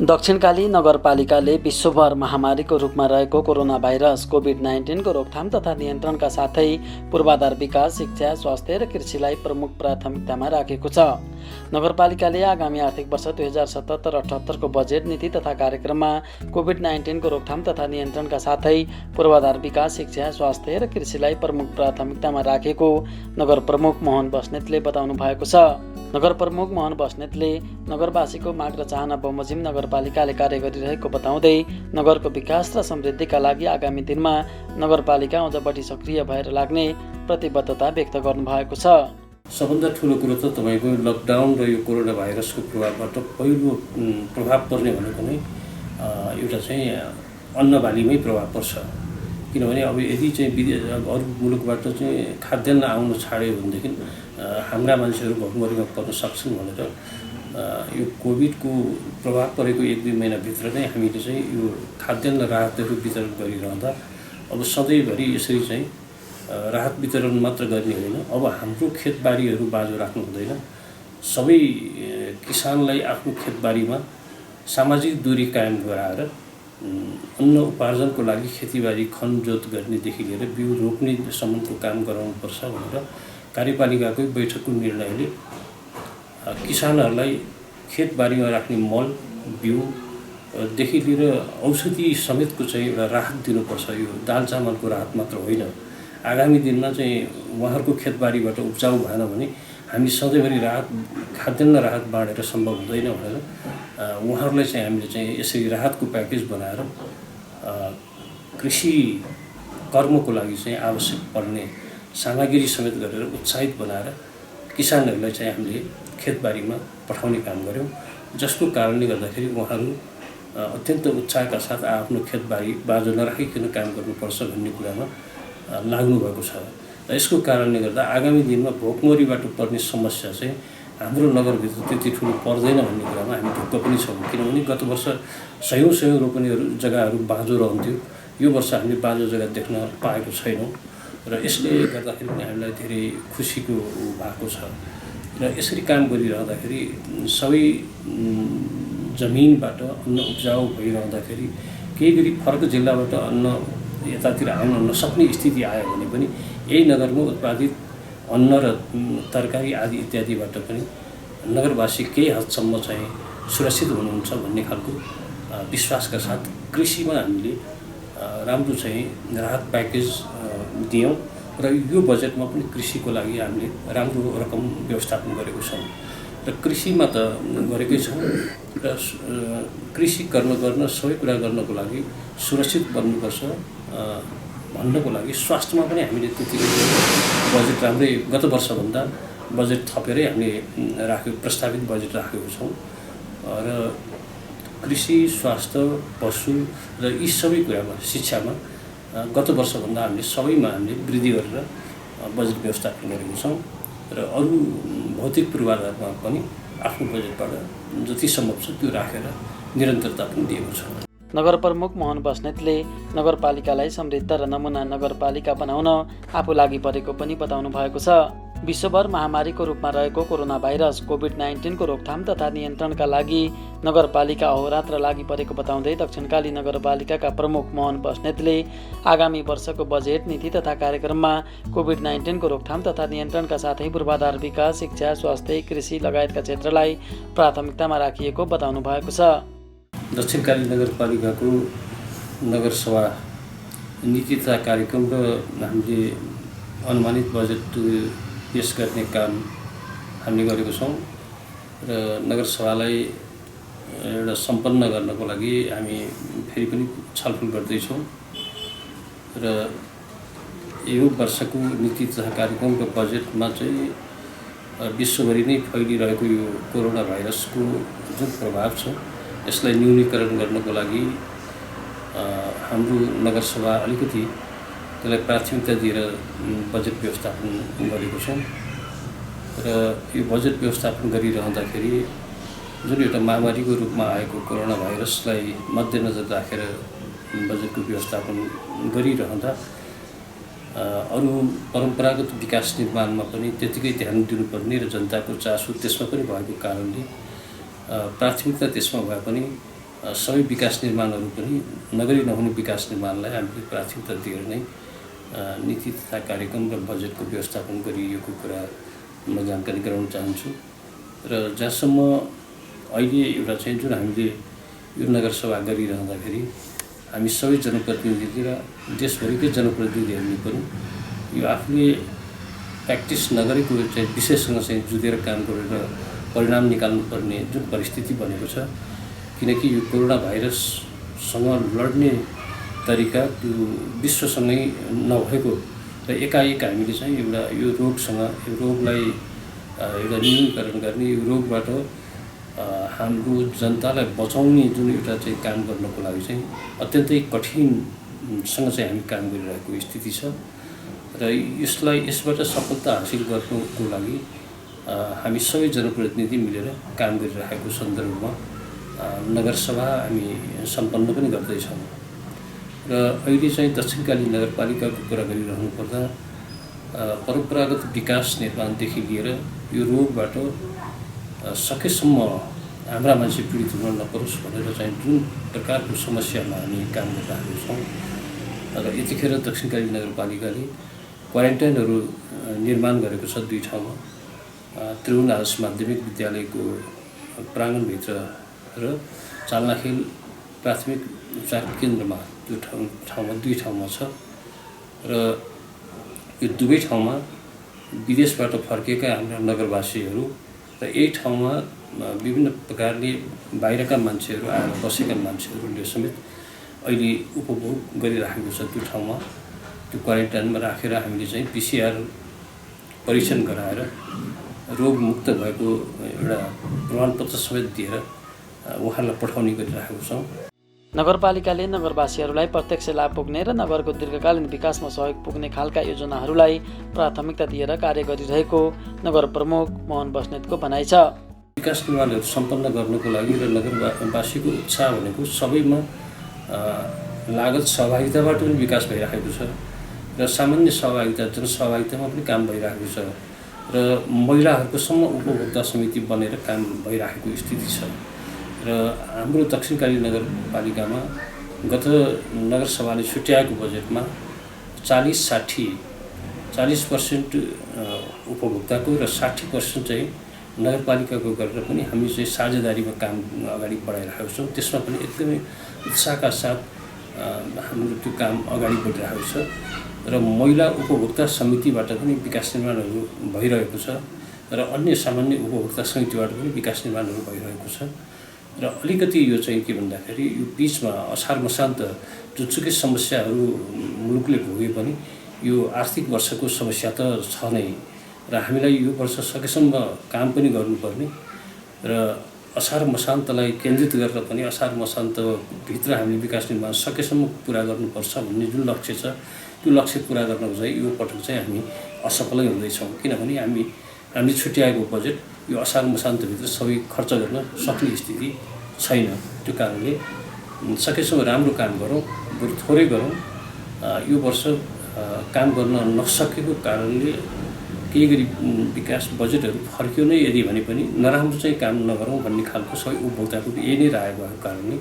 दक्षिणकाली नगरपालिकाले विश्वभर महामारीको रूपमा रहेको कोरोना भाइरस कोभिड-19 को रोकथाम तथा नियन्त्रणका साथै पूर्वाधार विकास, शिक्षा, स्वास्थ्य र कृषिलाई प्रमुख प्राथमिकतामा राखेको छ। नगरपालिकाले आगामी आर्थिक वर्ष 2077-78 को बजेट नीति तथा कार्यक्रममा कोभिड-19 को रोकथाम तथा नियन्त्रणका साथै पूर्वाधार विकास, शिक्षा, स्वास्थ्य र कृषिलाई प्रमुख प्राथमिकतामा राखेको नगर प्रमुख मोहन बस्नेतले बताउनु भएको छ। नगर प्रमुख मोहन बस्नेतले नगरवासीको माग र चाहना बमोजिम नगरपालिकाले कार्य गरिरहेको बताउँदै नगरको विकास र समृद्धिका लागि आगामी दिनमा नगरपालिका अझ बढी सक्रिय भएर लाग्ने प्रतिबद्धता व्यक्त गर्नुभएको छ। सबभन्दा ठुलो कुरो त तपाईको लकडाउन र यो कोरोना भाइरसको प्रभावबाट पहिलो प्रभाव पर्ने भनेको नै एउटा चाहिँ अन्नबालीमै प्रभाव पर्छ। किनभने अब यदि चाहिँ अरू मुलुकबाट चाहिँ खाद्यान्न आउन छाड्यो भनेदेखि हाम्रा मान्छेहरू भोकमरीमा पर्न सक्छन् भनेर यो कोभिडको प्रभाव परेको 1-2 महिनाभित्र नै हामीले चाहिँ यो खाद्यान्न राहतहरू वितरण गरिरहँदा अब सधैँभरि यसरी चाहिँ राहत वितरण मात्र गर्ने होइन, अब हाम्रो खेतबारीहरू बाँझो राख्नु हुँदैन। सबै किसानलाई आफ्नो खेतबारीमा सामाजिक दूरी कायम गराएर अन्न उपार्जनको लागि खेतीबारी खनजोत गर्नेदेखि लिएर बिउ रोप्नेसम्मको काम गराउनुपर्छ भनेर कार्यपालिकाकै बैठकको निर्णयले किसानहरूलाई खेतबारीमा राख्ने मल, बिउदेखि लिएर औषधि समेतको चाहिँ एउटा राहत दिनुपर्छ। यो दाल चामलको राहत मात्र होइन, आगामी दिनमा चाहिँ उहाँहरूको खेतबारीबाट उब्जाउ भएन भने हामी सधैँभरि खाद्यान्न राहत बाँडेर सम्भव हुँदैन भनेर उहाँहरूलाई चाहिँ हामीले चाहिँ यसरी राहतको प्याकेज बनाएर कृषि कर्मको लागि चाहिँ आवश्यक पर्ने सामग्री समेत गरेर उत्साहित बनाएर किसानहरूलाई चाहिँ हामीले खेतबारीमा पठाउने काम गऱ्यौँ, जसको कारणले गर्दाखेरि उहाँहरू अत्यन्त उत्साहका साथ आफ्नो खेतबारी बाँझो नराखिकन काम गर्नुपर्छ भन्ने कुरामा लाग्नुभएको छ। र यसको कारणले गर्दा आगामी दिनमा भोकमरीबाट पर्ने समस्या चाहिँ हाम्रो नगरभित्र त्यति ठुलो पर्दैन भन्ने कुरामा हामी ढुक्क पनि छौँ। किनभने गत वर्ष सयौँ रोपनीहरू जग्गाहरू बाँझो रहन्थ्यो, यो वर्ष हामीले बाँझो जग्गा देख्न पाएको छैनौँ र यसले गर्दाखेरि पनि हामीलाई धेरै खुसीको भएको छ। र यसरी काम गरिरहँदाखेरि सबै जमिनबाट अन्न उब्जाउ भइरहँदाखेरि केही गरी फरक जिल्लाबाट अन्न यतातिर आउन नसक्ने स्थिति आयो भने पनि यही नगरमा उत्पादित अन्न र तरकारी आदि इत्यादिबाट पनि नगरवासी केही हदसम्म चाहिँ सुरक्षित हुनुहुन्छ भन्ने खालको विश्वासका साथ कृषिमा हामीले राम्रो चाहिँ राहत प्याकेज दियौँ र यो बजेटमा पनि कृषिको लागि हामीले राम्रो रकम व्यवस्थापन गरेको छौँ। र कृषिमा त गरेकै छौँ र कृषि गर्न सबै कुरा गर्नको लागि सुरक्षित बन्नुपर्छ भन्नको लागि स्वास्थ्यमा पनि हामीले त्यतिकै बजेट राम्रै गत वर्षभन्दा बजेट थपेरै हामीले प्रस्तावित बजेट राखेको छौँ र कृषि, स्वास्थ्य, पशु र यी सबै कुरामा, शिक्षामा गत वर्षभन्दा हामीले सबैमा हामीले वृद्धि गरेर बजेट व्यवस्थापन गरेको छौँ र अरू भौतिक पूर्वाधारमा पनि आफ्नो बजेटबाट जति सम्भव छ त्यो राखेर निरन्तरता पनि दिएको छ। नगर प्रमुख मोहन बस्नेतले नगरपालिकालाई समृद्ध र नमुना नगरपालिका बनाउन आफू लागि परेको पनि बताउनु भएको छ। विश्वभर महामारीको रूपमा रहेको कोरोना भाइरस कोभिड-19 को रोकथाम तथा नियन्त्रणका लागि नगरपालिका अहोरात्र लागि परेको बताउँदै दक्षिणकाली नगरपालिकाका प्रमुख मोहन बस्नेतले आगामी वर्षको बजेट नीति तथा कार्यक्रममा कोभिड-19 को रोकथाम तथा नियन्त्रणका साथै पूर्वाधार विकास, शिक्षा, स्वास्थ्य, कृषि लगायतका क्षेत्रलाई प्राथमिकतामा राखिएको बताउनु भएको छ। दक्षिणकाली नगरपालिकाको नगरसभा नीति तथा कार्यक्रम र हामीले अनुमानित बजेट पेश गर्ने काम हामीले गरेको छौँ र नगरसभालाई एउटा सम्पन्न गर्नको लागि हामी फेरि पनि छलफल गर्दैछौँ र यो वर्षको नीति तथा कार्यक्रम र बजेटमा चाहिँ विश्वभरि नै फैलिरहेको यो कोरोना भाइरसको जुन प्रभाव छ यसलाई न्यूनीकरण गर्नको लागि हाम्रो नगरसभा अलिकति त्यसलाई प्राथमिकता दिएर बजेट व्यवस्थापन गरेको छौँ र यो बजेट व्यवस्थापन गरिरहँदाखेरि जुन एउटा महामारीको रूपमा आएको कोरोना भाइरसलाई मध्यनजर राखेर बजेटको व्यवस्थापन गरिरहँदा अरू परम्परागत विकास निर्माणमा पनि त्यतिकै ध्यान दिनुपर्ने र जनताको चासो त्यसमा पनि भएको कारणले प्राथमिकता त्यसमा भए पनि सबै विकास निर्माणहरू पनि नगरी नहुने विकास निर्माणलाई हामीले प्राथमिकता दिएर नै नीति तथा कार्यक्रम र बजेटको व्यवस्थापन गरिएको कुरा म जानकारी गराउन चाहन्छु। र जहाँसम्म अहिले एउटा चाहिँ जुन हामीले यो नगरसभा गरिरहँदाखेरि हामी सबै जनप्रतिनिधि र देशभरिकै जनप्रतिनिधिहरूले पनि यो आफूले प्र्याक्टिस नगरेको चाहिँ विषयसँग चाहिँ जुझेर काम गरेर परिणाम निकाल्नुपर्ने जुन परिस्थिति बनेको छ, किनकि यो कोरोना भाइरससँग लड्ने तरिका त्यो विश्वसँगै नभएको र एकाएक हामीले चाहिँ एउटा यो रोगसँग यो रोगलाई एउटा न्यूनीकरण गर्ने, यो रोगबाट हाम्रो जनतालाई बचाउने जुन एउटा चाहिँ काम गर्नको लागि चाहिँ अत्यन्तै कठिनसँग चाहिँ हामी काम गरिरहेको स्थिति छ। र यसबाट सफलता हासिल गर्नुको लागि हामी सबै जनप्रतिनिधि मिलेर काम गरिरहेको सन्दर्भमा नगरसभा हामी सम्पन्न पनि गर्दैछौँ। र अहिले चाहिँ दक्षिणकाली नगरपालिकाको कुरा गरिरहनु पर्दा परम्परागत विकास निर्माणदेखि लिएर यो रोगबाट सकेसम्म हाम्रा मान्छे पीडित हुन नपरोस् भनेर चाहिँ जुन प्रकारको समस्यामा हामी काम गरिरहेको छौँ। र यतिखेर दक्षिणकाली नगरपालिकाले क्वारेन्टाइनहरू निर्माण गरेको छ 2 ठाउँमा, त्रिभुवन आदर्श माध्यमिक विद्यालयको प्राङ्गणभित्र र चाल्नाखेल प्राथमिक उपचार केन्द्रमा त्यो ठाउँमा 2 ठाउँमा छ। र यो दुवै ठाउँमा विदेशबाट फर्केका हाम्रा नगरवासीहरू र यही ठाउँमा विभिन्न प्रकारले बाहिरका मान्छेहरू आएर बसेका मान्छेहरूले समेत अहिले उपभोग गरिराखेको छ। त्यो ठाउँमा त्यो क्वारेन्टाइनमा राखेर हामीले चाहिँ PCR परीक्षण गराएर रोगमुक्त भएको एउटा प्रमाणपत्र समेत दिएर उहाँलाई पठाउने गरिरहेको छौँ। नगरपालिकाले नगरवासीहरूलाई प्रत्यक्ष लाभ पुग्ने र नगरको दीर्घकालीन विकासमा सहयोग पुग्ने खालका योजनाहरूलाई प्राथमिकता दिएर कार्य गरिरहेको नगर प्रमुख मोहन बस्नेतको भनाइ छ। विकास निर्माणहरू सम्पन्न गर्नको लागि र नगरवासीको उत्साह भनेको सबैमा लागत सहभागिताबाट पनि विकास भइरहेको छ र सामान्य सहभागिता जनसहभागितामा पनि काम भइरहेको छ र महिलाहरूको सम्म उपभोक्ता समिति बनेर काम भइरहेको स्थिति छ। र हाम्रो दक्षिणकाली नगरपालिकामा गत नगरसभाले छुट्याएको बजेटमा 40% उपभोक्ताको र 60% चाहिँ नगरपालिकाको गरेर पनि हामी चाहिँ साझेदारीमा काम अगाडि बढाइरहेका छौँ। त्यसमा पनि एकदमै उत्साहका साथ हाम्रो त्यो काम अगाडि बढिरहेको छ र महिला उपभोक्ता समितिबाट पनि विकास निर्माणहरू भइरहेको छ र अन्य सामान्य उपभोक्ता समितिबाट पनि विकास निर्माणहरू भइरहेको छ। र अलिकति यो चाहिँ के भन्दाखेरि यो बिचमा असार मसान्त जुनसुकै समस्याहरू मुलुकले भोगे पनि यो आर्थिक वर्षको समस्या त छ नै र हामीलाई यो वर्ष सकेसम्म काम पनि गर्नुपर्ने र असार मसान्तलाई केन्द्रित गरेर पनि असार मसान्तभित्र हामीले विकास निर्माण सकेसम्म पुरा गर्नुपर्छ भन्ने जुन लक्ष्य छ त्यो लक्ष्य पुरा गर्नको चाहिँ यो पटक चाहिँ हामी असफलै हुँदैछौँ। किनभने हामीले छुट्याएको बजेट यो असार मसान्तभित्र सबै खर्च गर्न सक्ने स्थिति छैन। त्यो कारणले सकेसम्म राम्रो काम गरौँ, बरु थोरै गरौँ। यो वर्ष काम गर्न नसकेको कारणले केही गरी विकास बजेटहरू फर्क्यो नै यदि भने पनि नराम्रो चाहिँ काम नगरौँ भन्ने खालको सबै उपभोक्ताको यही नै राय भएको कारणले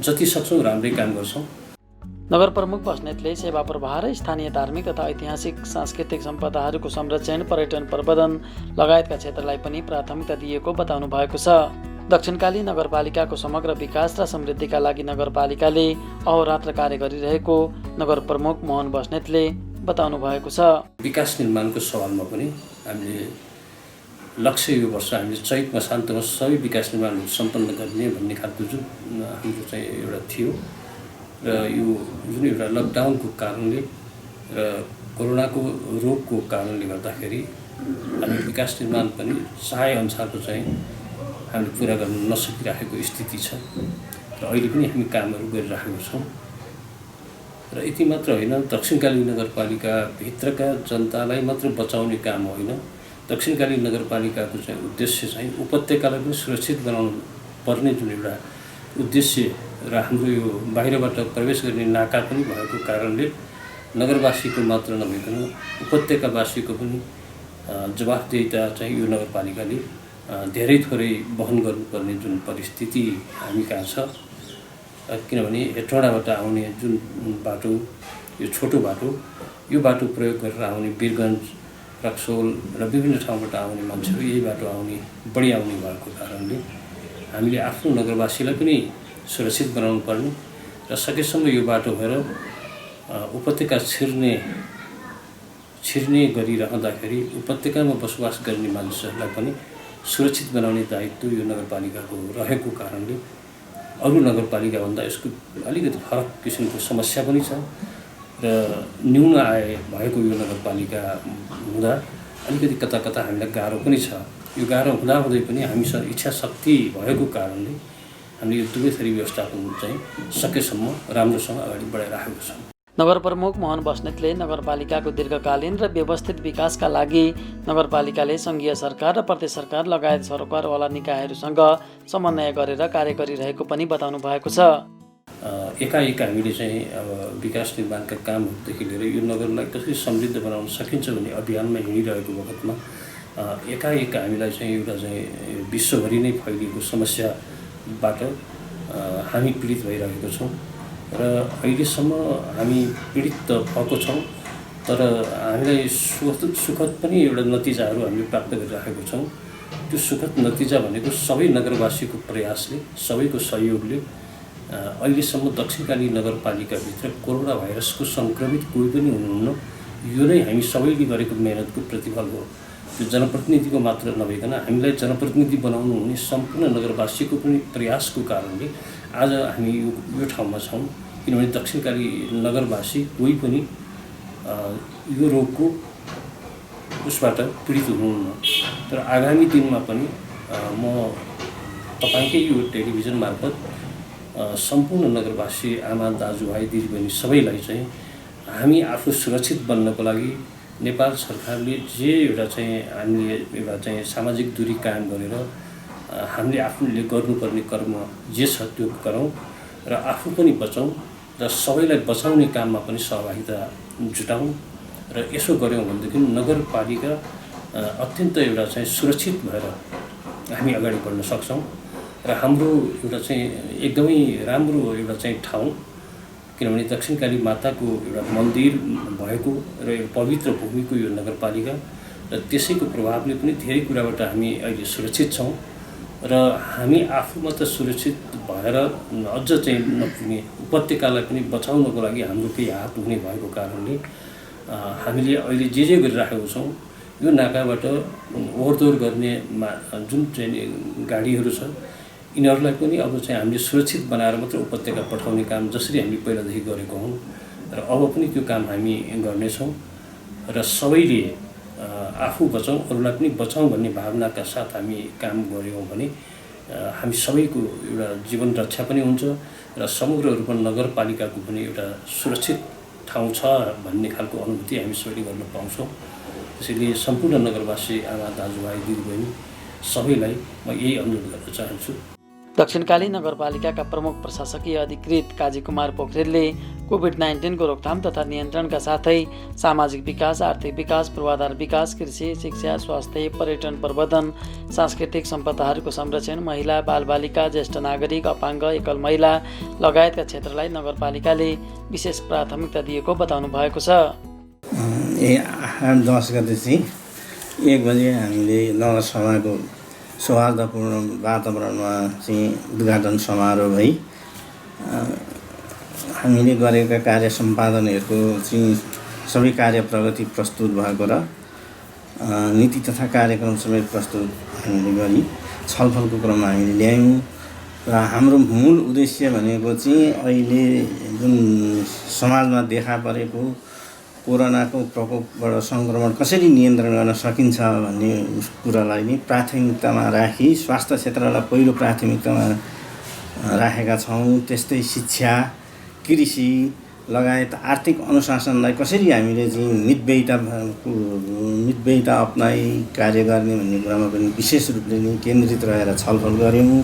जति सक्छौँ राम्रै काम गर्छौँ। नगर प्रमुख बस्नेतले सेवा प्रवाह र स्थानीय धार्मिक तथा ऐतिहासिक सांस्कृतिक सम्पदाहरूको संरक्षण, पर्यटन प्रबन्धन लगायतका क्षेत्रलाई पनि प्राथमिकता दिएको बताउनु भएको छ। दक्षिणकाली नगरपालिकाको समग्र विकास र समृद्धिका लागि नगरपालिकाले अहोरात्र कार्य गरिरहेको नगर प्रमुख मोहन बस्नेतले बताउनु भएको छ। विकास निर्माणको सवालमा पनि हामीले लक्ष्य यो वर्ष हामीले चैत मसान्तमा सबै विकास निर्माणहरू सम्पन्न गर्ने भन्ने खालको जुन हाम्रो चाहिँ एउटा थियो र यो जुन एउटा लकडाउनको कारणले र कोरोनाको रोगको कारणले गर्दाखेरि हामी विकास निर्माण पनि चाहेअनुसारको चाहिँ हामीले पुरा गर्न नसकिरहेको स्थिति छ र अहिले पनि हामी कामहरू गरिरहेका छौँ। र यति मात्र होइन, दक्षिणकाली नगरपालिकाभित्रका जनतालाई मात्र बचाउने काम होइन, दक्षिणकाली नगरपालिकाको चाहिँ उद्देश्य चाहिँ उपत्यकालाई पनि सुरक्षित बनाउनु पर्ने जुन एउटा उद्देश्य र हाम्रो यो बाहिरबाट प्रवेश गर्ने नाका पनि भएको कारणले नगरवासीको मात्र नभइकन उपत्यकावासीको पनि जवाफदेहिता चाहिँ यो नगरपालिकाले धेरै थोरै वहन गर्नुपर्ने जुन परिस्थिति हामी कहाँ छ किनभने हेटौँडाबाट आउने जुन बाटो, यो छोटो बाटो, यो बाटो प्रयोग गरेर आउने वीरगञ्ज, रक्सोल र विभिन्न ठाउँबाट आउने मान्छेहरू यही बाटो बढी आउने भएको कारणले हामीले आफ्नो नगरवासीलाई पनि सुरक्षित बनाउनु पर्ने र सकेसम्म यो बाटो भएर उपत्यका छिर्ने गरिरहँदाखेरि उपत्यकामा बसोबास गर्ने मानिसहरूलाई पनि सुरक्षित बनाउने दायित्व यो नगरपालिकाको रहेको कारणले अरू नगरपालिकाभन्दा यसको अलिकति फरक किसिमको समस्या पनि छ र न्यून आय भएको यो नगरपालिका हुँदा अलिकति कता कता हामीलाई गाह्रो पनि छ। यो गाह्रो हुँदाहुँदै पनि हामीसँग इच्छा शक्ति भएको कारणले हामीले यो दुवै थरी व्यवस्थापन चाहिँ सकेसम्म राम्रोसँग अगाडि बढाइराखेको छौँ। नगर प्रमुख मोहन बस्नेतले नगरपालिकाको दीर्घकालीन र व्यवस्थित विकासका लागि नगरपालिकाले सङ्घीय सरकार र प्रदेश सरकार लगायत सरकारवाला निकायहरूसँग समन्वय गरेर कार्य गरिरहेको पनि बताउनु भएको छ। एकाएक हामीले चाहिँ अब विकास निर्माणका कामहरूदेखि लिएर यो नगरलाई कसरी समृद्ध बनाउन सकिन्छ भन्ने अभियानमा हिँडिरहेको वखतमा एकाएक हामीलाई चाहिँ एउटा चाहिँ विश्वभरि नै फैलिएको समस्याबाट हामी पीडित भइरहेको छौँ र अहिलेसम्म हामी पीडित त भएको छौँ, तर हामीलाई सुखद पनि एउटा नतिजाहरू हामीले प्राप्त गरिराखेको छौँ। त्यो सुखद नतिजा भनेको सबै नगरवासीको प्रयासले, सबैको सहयोगले अहिलेसम्म दक्षिणकाली नगरपालिकाभित्र कोरोना भाइरसको सङ्क्रमित कोही पनि हुनुहुन्न। यो नै हामी सबैले गरेको मेहनतको प्रतिफल हो। त्यो जनप्रतिनिधिको मात्र नभइकन हामीलाई जनप्रतिनिधि बनाउनु हुने सम्पूर्ण नगरवासीको पनि प्रयासको कारणले आज हामी यो ठाउँमा छौँ। किनभने दक्षिणकाली नगरवासी कोही पनि यो रोगको उसबाट पीडित हुनुहुन्न। तर आगामी दिनमा पनि म तपाईँकै यो टेलिभिजन मार्फत सम्पूर्ण नगरवासी आमा, दाजुभाइ, दिदीबहिनी सबैलाई चाहिँ हामी आफू सुरक्षित बन्नको लागि नेपाल सरकारले जे एउटा चाहिँ हामीले एउटा चाहिँ सामाजिक दूरी कायम गरेर हामीले आफूले गर्नुपर्ने कर्म जे छ त्यो गरौँ र आफू पनि बचौँ र सबैलाई बचाउने काममा पनि सहभागिता जुटाउँ र यसो गऱ्यौँ भनेदेखि नगरपालिका अत्यन्त एउटा चाहिँ सुरक्षित भएर हामी अगाडि बढ्न सक्छौँ र हाम्रो एउटा चाहिँ एकदमै राम्रो एउटा चाहिँ ठाउँ, किनभने दक्षिणकाली माताको एउटा मन्दिर भएको र एउटा पवित्र भूमिको यो नगरपालिका र त्यसैको प्रभावले पनि धेरै कुराबाट हामी अहिले सुरक्षित छौँ र हामी आफू मात्र सुरक्षित भएर अझ चाहिँ नपुग्ने उपत्यकालाई पनि बचाउनको लागि हाम्रो केही हात हुने भएको कारणले हामीले अहिले जे गरिराखेको छौँ यो नाकाबाट ओहोरदोहोर गर्ने जुन चाहिँ गाडीहरू छ यिनीहरूलाई पनि अब चाहिँ हामीले सुरक्षित बनाएर मात्र उपत्यका पठाउने काम जसरी हामीले पहिलादेखि गरेको हौँ र अब पनि त्यो काम हामी गर्नेछौँ र सबैले आफू बचाउँ अरूलाई पनि बचाउँ भन्ने भावनाका साथ हामी काम गऱ्यौँ भने हामी सबैको एउटा जीवन रक्षा पनि हुन्छ र समग्र रूपमा नगरपालिकाको पनि एउटा सुरक्षित ठाउँ छ भन्ने खालको अनुभूति हामी सबैले गर्न पाउँछौँ। त्यसैले सम्पूर्ण नगरवासी आमा, दाजुभाइ, दिदीबहिनी सबैलाई म यही अनुरोध गर्न चाहन्छु। दक्षिणकाली नगरपालिकाका प्रमुख प्रशासकीय अधिकृत काजी कुमार पोखरेलले कोभिड-19 को रोकथाम तथा नियन्त्रणका साथै सामाजिक विकास, आर्थिक विकास, पूर्वाधार विकास, कृषि, शिक्षा, स्वास्थ्य, पर्यटन प्रवर्धन, सांस्कृतिक सम्पदाहरूको संरक्षण, महिला, बालबालिका, ज्येष्ठ नागरिक, अपाङ्ग, एकल महिला लगायतका क्षेत्रलाई नगरपालिकाले विशेष प्राथमिकता दिएको बताउनु भएको छ। 8-10 गते चाहिँ 1 बजे हामीले नगरसभाको सौहार्दपूर्ण वातावरणमा चाहिँ उद्घाटन समारोह भई हामीले गरेका कार्य सम्पादनहरूको चाहिँ सबै कार्य प्रगति प्रस्तुत भएको र नीति तथा कार्यक्रम सबै प्रस्तुत हामीले गरी छलफलको क्रममा हामीले ल्यायौँ र हाम्रो मूल उद्देश्य भनेको चाहिँ अहिले जुन समाजमा देखा परेको कोरोनाको प्रकोपबाट सङ्क्रमण कसरी नियन्त्रण गर्न सकिन्छ भन्ने कुरालाई नै प्राथमिकतामा राखी स्वास्थ्य क्षेत्रलाई पहिलो प्राथमिकतामा राखेका छौँ। त्यस्तै शिक्षा, कृषि लगायत आर्थिक अनुशासनलाई कसरी हामीले चाहिँ मितव्ययिता अपनाई कार्य गर्ने भन्ने कुरामा पनि विशेष रूपले नै केन्द्रित रहेर छलफल गऱ्यौँ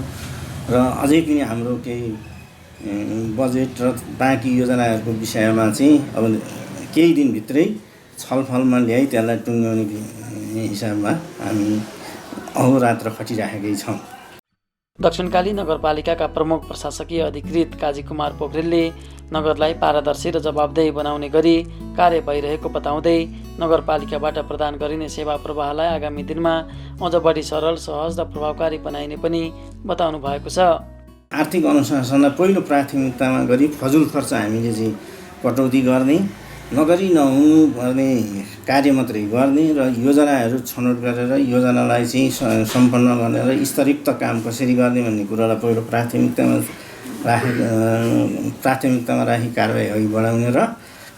र अझै पनि हाम्रो केही बजेट र बाँकी योजनाहरूको विषयमा चाहिँ अब केही दिनभित्रै छलफलमा ल्याइ त्यसलाई टुङ्ग्याउने हिसाबमा हामी अहोरात्र खटिराखेकै छौँ। दक्षिणकाली नगरपालिकाका प्रमुख प्रशासकीय अधिकृत काजी कुमार पोखरेलले नगरलाई पारदर्शी र जवाबदेही बनाउने गरी कार्य भइरहेको बताउँदै नगरपालिकाबाट प्रदान गरिने सेवा प्रवाहलाई आगामी दिनमा अझ बढी सरल, सहज र प्रभावकारी बनाइने पनि बताउनु भएको छ। आर्थिक अनुशासनलाई पहिलो प्राथमिकतामा गरी फजुल खर्च हामीले चाहिँ कटौती गर्ने, नगरी नहुनुपर्ने कार्य मात्रै गर्ने र योजनाहरू छनौट गरेर योजनालाई चाहिँ सम्पन्न गर्ने र स्तरयुक्त काम कसरी गर्ने भन्ने कुरालाई पहिलो प्राथमिकतामा राखी कारबाही अघि बढाउने र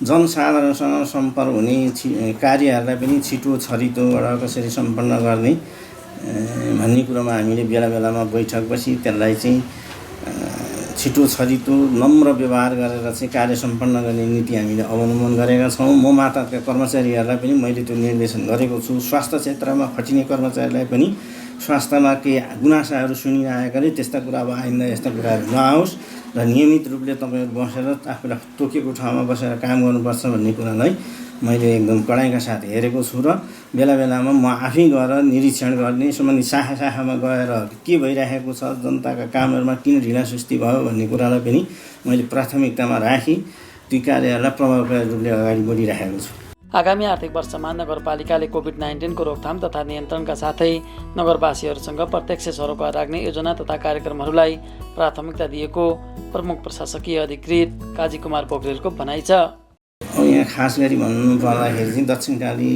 जनसाधारणसँग सम्पर्क हुने कार्यहरूलाई पनि छिटो छरितोबाट कसरी सम्पन्न गर्ने भन्ने कुरामा हामीले बेला बेलामा बैठक बसी त्यसलाई चाहिँ छिटो छरितो नम्र व्यवहार गरेर चाहिँ कार्य सम्पन्न गर्ने नीति हामीले अवलम्बन गरेका छौँ। म मातहतका कर्मचारीहरूलाई पनि मैले त्यो निर्देशन गरेको छु। स्वास्थ्य क्षेत्रमा खटिने कर्मचारीलाई पनि स्वास्थ्यमा केही गुनासाहरू सुनिआएकाले त्यस्ता कुरा अब आइन्दा यस्ता कुराहरू नआओस् र नियमित रूपले तपाईँहरू बसेर आफूलाई तोकेको ठाउँमा बसेर काम गर्नुपर्छ भन्ने कुरालाई मैले एकदम कडाइका साथ हेरेको छु र बेला बेलामा म आफै गएर निरीक्षण गर्ने, सम्बन्धित शाखामा गएर के भइरहेको छ, जनताका कामहरूमा किन ढिलासुस्ती भयो भन्ने कुरालाई पनि मैले प्राथमिकतामा राखी ती कार्यहरूलाई प्रभावकारी रूपले अगाडि बढिरहेको छु। आगामी आर्थिक वर्षमा नगरपालिकाले कोभिड-19 को रोकथाम तथा नियन्त्रणका साथै नगरवासीहरूसँग प्रत्यक्ष सरोकार राख्ने योजना तथा कार्यक्रमहरूलाई प्राथमिकता दिएको प्रमुख प्रशासकीय अधिकृत काजी कुमार पोखरेलको भनाइ छ। यहाँ खास गरी भन्नु पर्दाखेरि चाहिँ दक्षिणकाली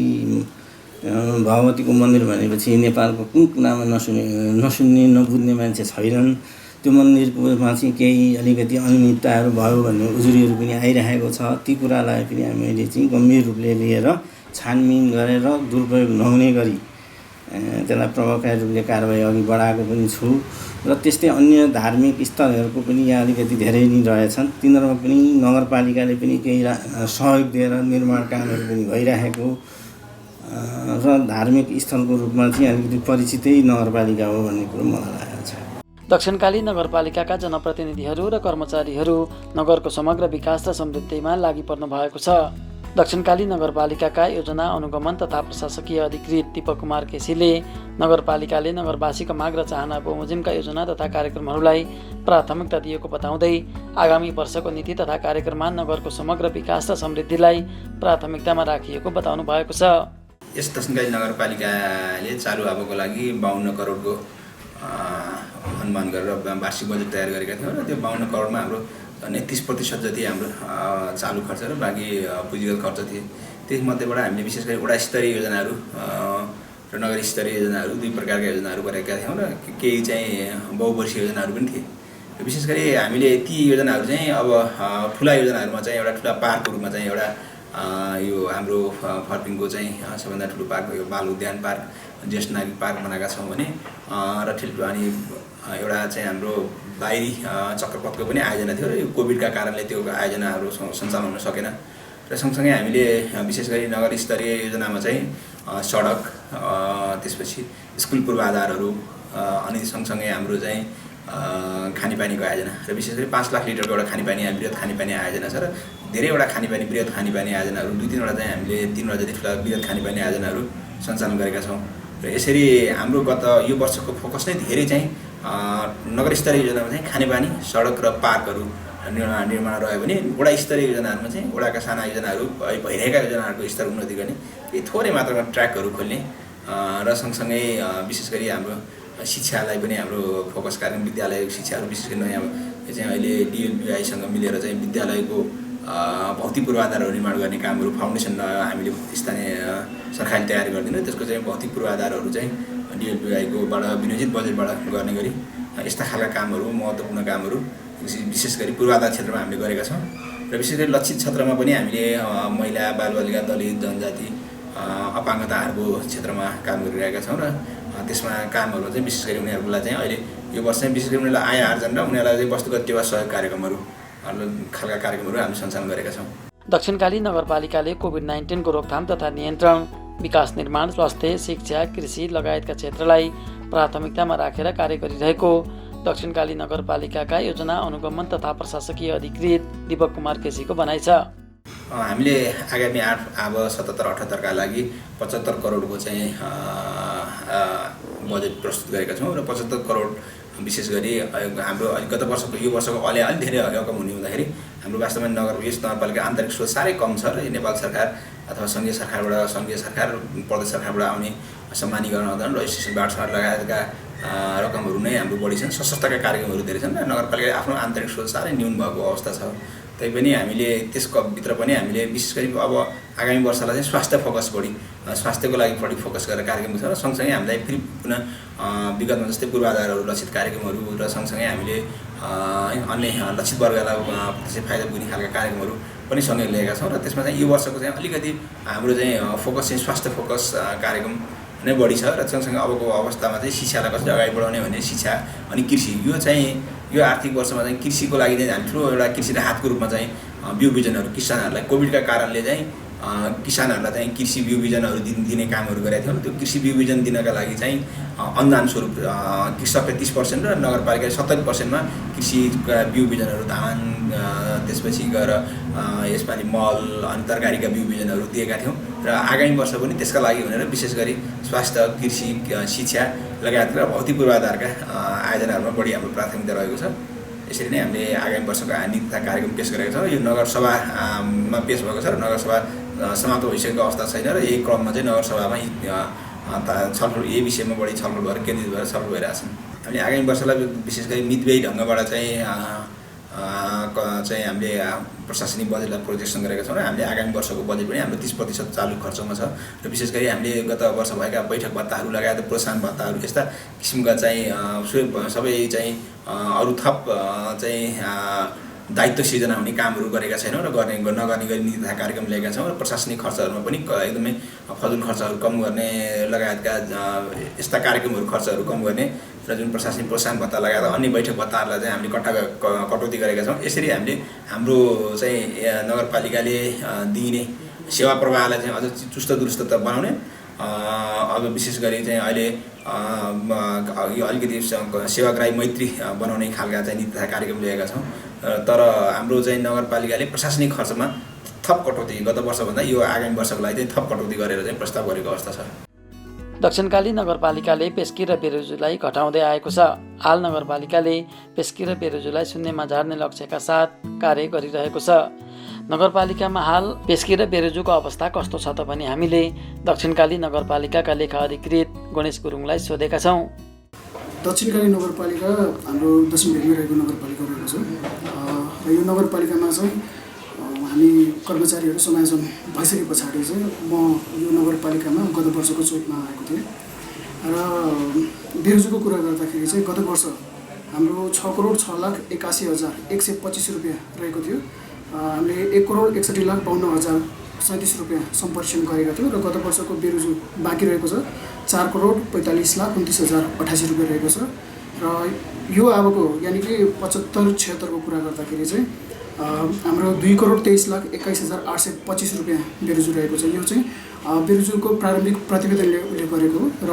भगवतीको मन्दिर भनेपछि नेपालको कुन कुनामा नसुन्ने नबुझ्ने मान्छे छैनन्। त्यो मन्दिरमा चाहिँ केही अलिकति अनियमितताहरू भयो भन्ने उजुरीहरू पनि आइरहेको छ। ती कुरालाई पनि हामीले चाहिँ गम्भीर रूपले लिएर छानबिन गरेर दुरुपयोग नहुने गरी त्यसलाई प्रभावकारी रूपले कारबाही अघि बढाएको पनि छु र त्यस्तै अन्य धार्मिक स्थलहरूको पनि यहाँ अलिकति धेरै नै रहेछन्। तिनीहरूमा पनि नगरपालिकाले पनि केही सहयोग दिएर निर्माण कामहरू पनि भइरहेको र धार्मिक स्थलको रूपमा चाहिँ अलिकति परिचितै नगरपालिका हो भन्ने कुरो मलाई लागेको छ। दक्षिणकाली नगरपालिकाका जनप्रतिनिधिहरू र कर्मचारीहरू नगरको समग्र विकास र समृद्धिमा लागि पर्नु भएको छ। दक्षिणकाली नगरपालिकाका योजना अनुगमन तथा प्रशासकीय अधिकृत दीपक कुमार केसीले नगरपालिकाले नगरवासीको माग र चाहना बमोजिमका योजना तथा कार्यक्रमहरूलाई प्राथमिकता दिएको बताउँदै आगामी वर्षको नीति तथा कार्यक्रममा नगरको समग्र विकास र समृद्धिलाई प्राथमिकतामा राखिएको बताउनु भएको छ। यस दक्षिणकाली नगरपालिकाले चालु अबको लागि 52 करोडको अनुमान गरेर वार्षिक बजेट तयार गरेका थियौँ र त्यो 52 करोडमा हाम्रो 30% जति हाम्रो चालु खर्च र बाँकी पुँजीगत खर्च थिए। त्यसमध्येबाट हामीले विशेष गरी वडा स्तरीय योजनाहरू र नगर स्तरीय योजनाहरू दुई प्रकारका योजनाहरू गरेका थियौँ र केही चाहिँ बहुवर्षीय योजनाहरू पनि थिए। विशेष गरी हामीले ती योजनाहरू चाहिँ अब ठुला योजनाहरूमा चाहिँ एउटा ठुला पार्कको रूपमा चाहिँ एउटा यो हाम्रो फर्पिङको चाहिँ सबभन्दा ठुलो पार्क यो बाल उद्यान पार्क, ज्येष्ठ नागरिक पार्क बनाएका छौँ भने र अनि एउटा चाहिँ हाम्रो बाहिरी चक्रपथको पनि आयोजना थियो र यो कोभिडका कारणले त्यो आयोजनाहरू सञ्चालन हुन सकेन र सँगसँगै हामीले विशेष गरी नगर स्तरीय योजनामा चाहिँ सडक, त्यसपछि स्कुल पूर्वाधारहरू अनि सँगसँगै हाम्रो चाहिँ खानेपानीको आयोजना र विशेष गरी 5 लाख लिटरको एउटा बृहत खानेपानी आयोजना छ र धेरैवटा बृहत खानेपानी आयोजनाहरू 2-3वटा चाहिँ हामीले 3वटा जति ठुला बृहत खानेपानी आयोजनाहरू सञ्चालन गरेका छौँ र यसरी हाम्रो गत यो वर्षको फोकस नै धेरै चाहिँ नगर स्तरीय योजनामा चाहिँ खानेपानी, सडक र पार्कहरू निर्माण रह्यो भने वडा स्तरीय योजनाहरूमा चाहिँ वडाका साना योजनाहरू भइरहेका योजनाहरूको स्तर उन्नति गर्ने, केही थोरै मात्रामा ट्र्याकहरू खोल्ने र सँगसँगै विशेष गरी हाम्रो शिक्षालाई पनि हाम्रो फोकस कार्यक्रम विद्यालय शिक्षाहरू विशेष गरी नयाँ चाहिँ अहिले डिएलबिआईसँग मिलेर चाहिँ विद्यालयको भौतिक पूर्वाधारहरू निर्माण गर्ने कामहरू फाउन्डेसन हामीले स्थानीय सरकारले तयारी गरिदिनु, त्यसको चाहिँ भौतिक पूर्वाधारहरू चाहिँ डिएलबिआईकोबाट विनियोजित बजेटबाट गर्ने गरी यस्ता खालका कामहरू महत्त्वपूर्ण कामहरू विशेष गरी पूर्वाधार क्षेत्रमा हामीले गरेका छौँ र विशेष गरी लक्षित क्षेत्रमा पनि हामीले महिला, बालबालिका, दलित, जनजाति, अपाङ्गताहरूको क्षेत्रमा काम गरिरहेका छौँ र त्यसमा कामहरू चाहिँ विशेष गरी उनीहरूलाई चाहिँ अहिले यो वर्ष चाहिँ विशेष गरी उनीहरूलाई आय आर्जन र उनीहरूलाई चाहिँ वस्तुगत सेवा सहयोग कार्यक्रमहरू खालका कार्यक्रमहरू हामी सञ्चालन गरेका छौँ। दक्षिणकाली नगरपालिकाले कोभिड-19 को रोकथाम तथा नियन्त्रण, विकास निर्माण, स्वास्थ्य, शिक्षा, कृषि लगायतका क्षेत्रलाई प्राथमिकतामा राखेर कार्य गरिरहेको दक्षिणकाली नगरपालिकाका योजना अनुगमन तथा प्रशासकीय अधिकृत दीपक कुमार केसीको भनाइ छ। हामीले आगामी 77-78 का लागि 75 करोडको चाहिँ बजेट प्रस्तुत गरेका छौँ र 75 करोड विशेष गरी हाम्रो गत वर्षको यो वर्षको अलिक धेरै रकम हुने हुँदाखेरि हाम्रो वास्तवमा यस नगरपालिका आन्तरिक स्रोत साह्रै कम छ र नेपाल सरकार अथवा सङ्घीय सरकार प्रदेश सरकारबाट आउने सम्मानीकरण अनुदान रजिस्ट्रेसन बाँडफाँड लगायतका रकमहरू नै हाम्रो बढी छन्। सशस्त्रका कार्यक्रमहरू धेरै छन् र नगरपालिकाले आफ्नो आन्तरिक स्रोत साह्रै न्यून भएको अवस्था छ। तैपनि हामीले त्यसको भित्र पनि हामीले विशेष गरी अब आगामी वर्षलाई चाहिँ स्वास्थ्यको लागि बढी फोकस गरेर कार्यक्रम छ र सँगसँगै हामीलाई फेरि पुनः विगतमा जस्तै पूर्वाधारहरू लक्षित कार्यक्रमहरू र सँगसँगै हामीले अन्य लक्षित वर्गलाई त्यसै फाइदा पुग्ने खालका कार्यक्रमहरू पनि सँगै लिएका छौँ र त्यसमा चाहिँ यो वर्षको चाहिँ अलिकति हाम्रो चाहिँ फोकस चाहिँ स्वास्थ्य फोकस कार्यक्रम नै बढी छ र सँगसँगै अबको अवस्थामा चाहिँ शिक्षालाई कसरी अगाडि बढाउने भन्ने शिक्षा अनि कृषि यो आर्थिक वर्षमा चाहिँ कृषिको लागि चाहिँ हामी ठुलो एउटा कृषि राहतको रूपमा चाहिँ बिउ बिजनहरू किसानहरूलाई कोभिडका कारणले चाहिँ किसानहरूलाई चाहिँ कृषि बिउ बिजनहरू दिने कामहरू गरेका थियौँ। त्यो कृषि बिउ बिजन दिनका लागि चाहिँ अनुदान स्वरूप कृषकले 30% र नगरपालिकाले 70%मा कृषिका बिउ बिजनहरू धान त्यसपछि गएर यसपालि मल अनि तरकारीका बिउ बिजनहरू दिएका थियौँ र आगामी वर्ष पनि त्यसका लागि भनेर विशेष गरी स्वास्थ्य कृषि शिक्षा लगायतका भौतिक पूर्वाधारका आयोजनाहरूमा बढी हाम्रो प्राथमिकता रहेको छ। यसरी नै हामीले आगामी वर्षको नीति तथा कार्यक्रम पेश गरेका छौँ। यो नगरसभामा पेश भएको छ र नगरसभा समाप्त भइसकेको अवस्था छैन र यही क्रममा चाहिँ नगरसभामा छलफल यही विषयमा बढी छलफल भएर केन्द्रित भएर छलफल भइरहेछन्। हामीले आगामी वर्षलाई विशेष गरी मितव्ययी ढङ्गबाट चाहिँ हामीले प्रशासनिक बजेटलाई प्रोजेक्सन गरेका छौँ र हामीले आगामी वर्षको बजेट पनि हाम्रो 30% चालु खर्चमा छ र विशेष गरी हामीले गत वर्ष भएका बैठक भत्ताहरू लगायत प्रोत्साहन भत्ताहरू यस्ता किसिमका चाहिँ सबै चाहिँ अरू थप चाहिँ दायित्व सिर्जना हुने कामहरू गरेका छैनौँ र नगर्ने गरी नीति तथा कार्यक्रम ल्याएका छौँ र प्रशासनिक खर्चहरूमा पनि एकदमै फजुल खर्चहरू कम गर्ने लगायतका यस्ता कार्यक्रमहरू खर्चहरू कम गर्ने र जुन प्रशासनिक प्रोत्साहन भत्ता लगाएर अन्य बैठक भत्ताहरूलाई चाहिँ हामीले कटौती गरेका छौँ। यसरी हामीले हाम्रो चाहिँ नगरपालिकाले दिइने सेवा प्रवाहलाई चाहिँ अझ चुस्त दुरुस्त बनाउने अब विशेष गरी चाहिँ अहिले यो अलिकति सेवाग्राही मैत्री बनाउने खालका चाहिँ नीति तथा कार्यक्रम ल्याएका छौँ। तर हाम्रो चाहिँ नगरपालिकाले प्रशासनिक खर्चमा थप कटौती गत वर्षभन्दा यो आगामी वर्षको लागि चाहिँ थप कटौती गरेर चाहिँ प्रस्ताव गरेको अवस्था छ। दक्षिणकाली नगरपालिकाले पेस्की र बेरोजुलाई घटाउँदै आएको छ। हाल नगरपालिकाले पेस्की र बेरोजुलाई शून्यमा झार्ने लक्ष्यका साथ कार्य गरिरहेको छ। नगरपालिकामा हाल पेस्की र बेरोजुको अवस्था कस्तो छ त भने हामीले दक्षिणकाली नगरपालिकाका लेखा अधिकृत गणेश गुरुङलाई सोधेका छौँ। दक्षिणकाली नगरपालिका हाम्रो दक्षिण भेगमा रहेको नगरपालिका रहेको छ र यो नगरपालिकामा चाहिँ हामी कर्मचारीहरू समायोजन भइसके पछाडि चाहिँ म यो नगरपालिकामा गत वर्षको चोटमा आएको थिएँ र बेरोजुको कुरा गर्दाखेरि चाहिँ गत वर्ष हाम्रो 6,06,81,125 रुपियाँ रहेको थियो। हामीले 1,61,52,37 रुपियाँ सम्प्रेषण गरेका थियौँ र गत वर्षको बेरोजु बाँकी रहेको छ 4,45,29,088 रुपियाँ रहेको छ र यो अबको यानि कि 75-76 को कुरा गर्दाखेरि चाहिँ हाम्रो 2,23,21,825 रुपियाँ बेरोजु रहेको छ। यो चाहिँ बेरोजुको प्रारम्भिक प्रतिवेदनले गरेको र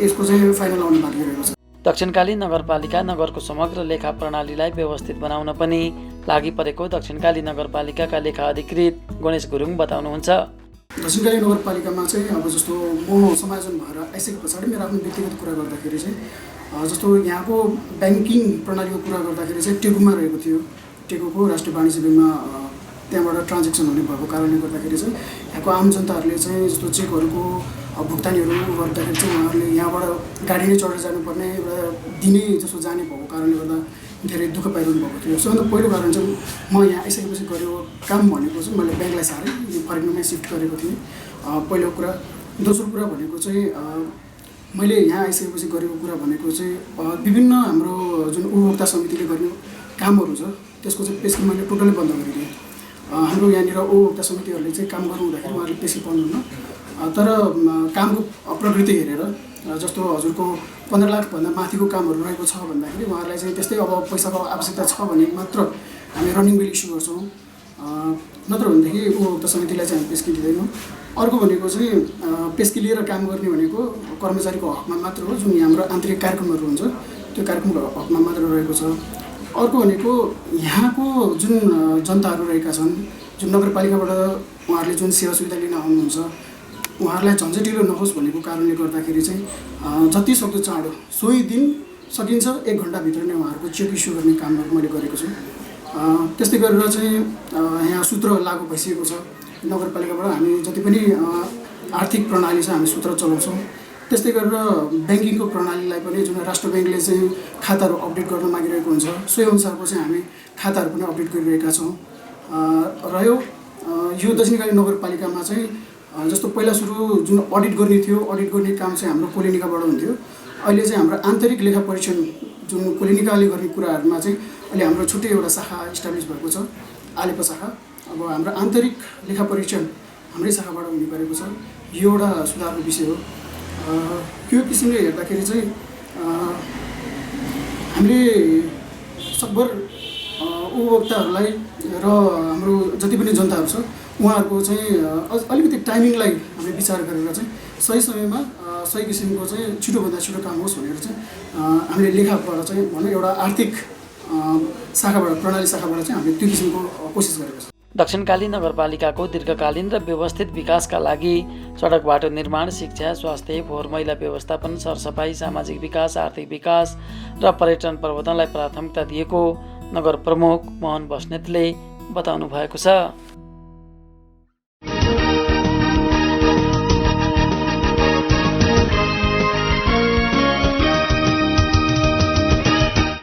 यसको चाहिँ फाइनल आउनु बाँकी रहेको छ। दक्षिणकाली नगरपालिका नगरको समग्र लेखा प्रणालीलाई व्यवस्थित बनाउन पनि लागि परेको दक्षिणकाली नगरपालिकाका लेखा अधिकृत गणेश गुरुङ बताउनुहुन्छ। दक्षिणकाली नगरपालिकामा चाहिँ अब जस्तो म समायोजन भएर आइसके पछाडि मेरो आफ्नो व्यक्तिगत कुरा गर्दाखेरि चाहिँ जस्तो यहाँको ब्याङ्किङ प्रणालीको कुरा गर्दाखेरि चाहिँ टेगुमा रहेको थियो। टेगुको राष्ट्रिय वाणिज्य ब्याङ्कमा त्यहाँबाट ट्रान्जेक्सन हुने भएको कारणले गर्दाखेरि चाहिँ यहाँको आम जनताहरूले चाहिँ जस्तो चेकहरूको भुक्तानीहरू गर्दाखेरि चाहिँ उहाँहरूले यहाँबाट गाडी नै चढेर जानुपर्ने एउटा दिनै जस्तो जाने भएको कारणले गर्दा धेरै दुःख पाइरहनु भएको थियो। सबभन्दा पहिलो कारण चाहिँ म यहाँ आइसकेपछि गरेको काम भनेको चाहिँ मैले ब्याङ्कलाई साह्रै फर्किनुमै सिफ्ट गरेको थिएँ पहिलो कुरा। दोस्रो कुरा भनेको चाहिँ मैले यहाँ आइसकेपछि गरेको कुरा भनेको चाहिँ विभिन्न हाम्रो जुन उपभोक्ता समितिले गर्ने कामहरू छ त्यसको चाहिँ पेस्की मैले टोटली बन्द गरिदिएँ। हाम्रो यहाँनिर उपभोक्ता समितिहरूले चाहिँ काम गर्नु हुँदाखेरि उहाँहरूले पेस्की पाउनुहुन्न, तर कामको प्रकृति हेरेर जस्तो हजुरको 15 लाखभन्दा माथिको कामहरू रहेको छ भन्दाखेरि उहाँहरूलाई चाहिँ त्यस्तै अब पैसाको आवश्यकता छ भने मात्र हामी रनिङ बिल इस्यु गर्छौँ, नत्र भनेदेखि उपभोक्ता समितिलाई चाहिँ हामी पेस्की दिँदैनौँ। अर्को भनेको चाहिँ पेस्की लिएर काम गर्ने भनेको कर्मचारीको हकमा मात्र हो, जुन हाम्रो आन्तरिक कार्यक्रमहरू हुन्छ त्यो कार्यक्रमको हकमा मात्र रहेको छ। अर्को भनेको यहाँको जुन जनताहरू रहेका छन्, जुन नगरपालिकाबाट उहाँहरूले जुन सेवा सुविधा लिन आउनुहुन्छ उहाँहरूलाई झन्झटिलो नहोस् भनेको कारणले गर्दाखेरि चाहिँ जति सक्दो चाँडो सोही दिन सकिन्छ 1 घन्टाभित्र नै उहाँहरूको चेक इस्यु गर्ने कामहरू मैले गरेको छु। त्यस्तै गरेर चाहिँ यहाँ सूत्र लागू भइसकेको छ। नगरपालिकाबाट हामी जति पनि आर्थिक प्रणाली छ हामी सूत्र चलाउँछौँ। त्यस्तै गरेर ब्याङ्किङको प्रणालीलाई पनि जुन राष्ट्र ब्याङ्कले चाहिँ खाताहरू अपडेट गर्न मागिरहेको हुन्छ सोही अनुसारको चाहिँ हामी खाताहरू पनि अपडेट गरिरहेका छौँ। र यो दक्षिणकाली नगरपालिकामा चाहिँ जस्तो पहिला सुरु जुन अडिट गर्ने थियो, अडिट गर्ने काम चाहिँ हाम्रो कोलिनिकाबाट हुन्थ्यो। अहिले चाहिँ हाम्रो आन्तरिक लेखा परीक्षण जुन कोलिनिकाले गर्ने कुराहरूमा चाहिँ अहिले हाम्रो छुट्टै एउटा शाखा इस्टाब्लिस भएको छ, आलेपा शाखा। अब हाम्रो आन्तरिक लेखा परीक्षण हाम्रै शाखाबाट हुने गरेको छ। यो एउटा सुधारको विषय हो। यो किसिमले हेर्दाखेरि चाहिँ हामीले सकभर उपभोक्ताहरूलाई र हाम्रो जति पनि जनताहरू छ उहाँहरूको चाहिँ अलिकति टाइमिङलाई हामीले विचार गरेर चाहिँ सही समयमा सही किसिमको चाहिँ छिटोभन्दा छिटो काम होस् भनेर चाहिँ हामीले लेखाबाट चाहिँ भनौँ एउटा आर्थिक शाखाबाट प्रणाली शाखाबाट चाहिँ हामीले त्यो किसिमको कोसिस गरेको छ। दक्षिणकाली नगरपालिकाको दीर्घकालीन र व्यवस्थित विकासका लागि सडक बाटो निर्माण, शिक्षा, स्वास्थ्य, फोहोर मैला व्यवस्थापन, सरसफाई, सामाजिक विकास, आर्थिक विकास र पर्यटन प्रवर्धनलाई प्राथमिकता दिएको नगर प्रमुख मोहन बस्नेतले बताउनु भएको छ।